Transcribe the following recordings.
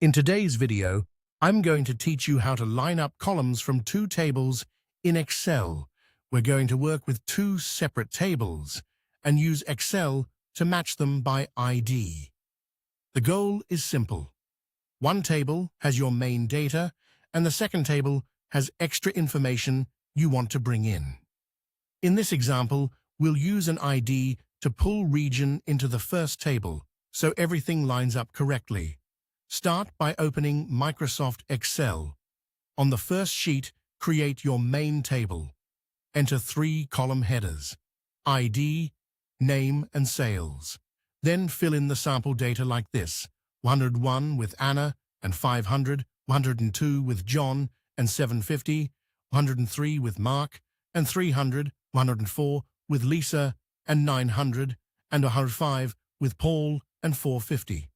In today's video, I'm going to teach you how to line up columns from two tables in Excel. We're going to work with two separate tables and use Excel to match them by ID. The goal is simple. One table has your main data, and the second table has extra information you want to bring in. In this example, we'll use an ID to pull region into the first table, so everything lines up correctly. Start by opening Microsoft Excel. On the first sheet, create your main table. Enter 3 column headers: ID, name, and sales. Then fill in the sample data like this: 101 with Anna and 500, 102 with John and 750, 103 with Mark and 300, 104 with Lisa and 900, and 105 with Paul and 450.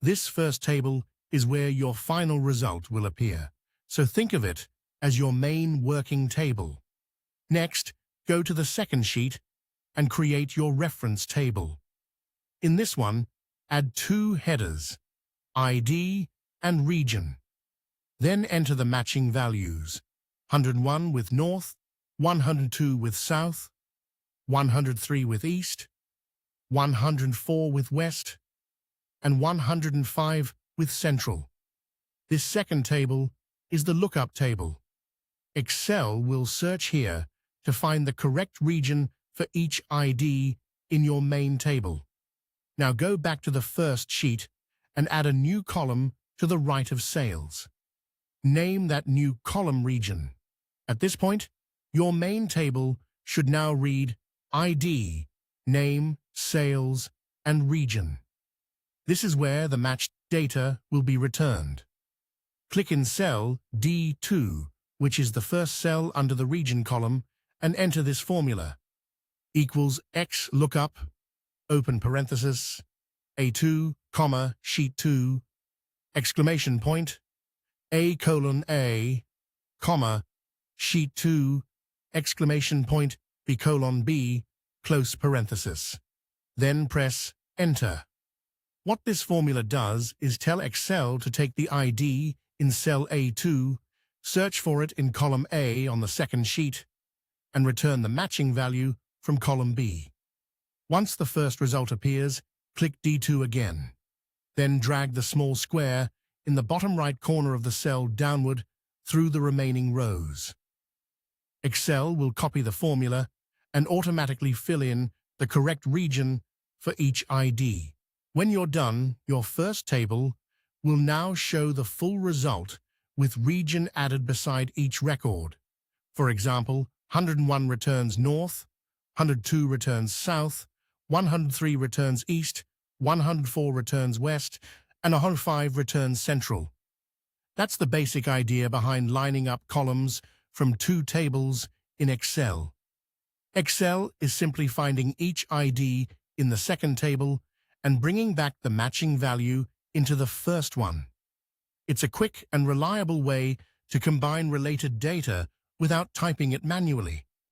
This first table is where your final result will appear, so think of it as your main working table. Next, go to the second sheet and create your reference table. In this one, add 2 headers, ID and region. Then enter the matching values: 101 with North, 102 with South, 103 with East, 104 with West, and 105 with Central. This second table is the lookup table. Excel will search here to find the correct region for each ID in your main table. Now go back to the first sheet and add a new column to the right of sales. Name that new column region. At this point, your main table should now read ID, name, sales, and region. This is where the matched data will be returned. Click in cell D2, which is the first cell under the region column, and enter this formula: equals X lookup, open parenthesis, A2, comma, sheet 2, exclamation point, A:A, comma, sheet 2, exclamation point, B:B, close parenthesis. Then press Enter. What this formula does is tell Excel to take the ID in cell A2, search for it in column A on the second sheet, and return the matching value from column B. Once the first result appears, click D2 again. Then drag the small square in the bottom right corner of the cell downward through the remaining rows. Excel will copy the formula and automatically fill in the correct region for each ID. When you're done, your first table will now show the full result with region added beside each record. For example, 101 returns North, 102 returns South, 103 returns East, 104 returns West, and 105 returns Central. That's the basic idea behind lining up columns from two tables in Excel. Excel is simply finding each ID in the second table and bringing back the matching value into the first one. It's a quick and reliable way to combine related data without typing it manually.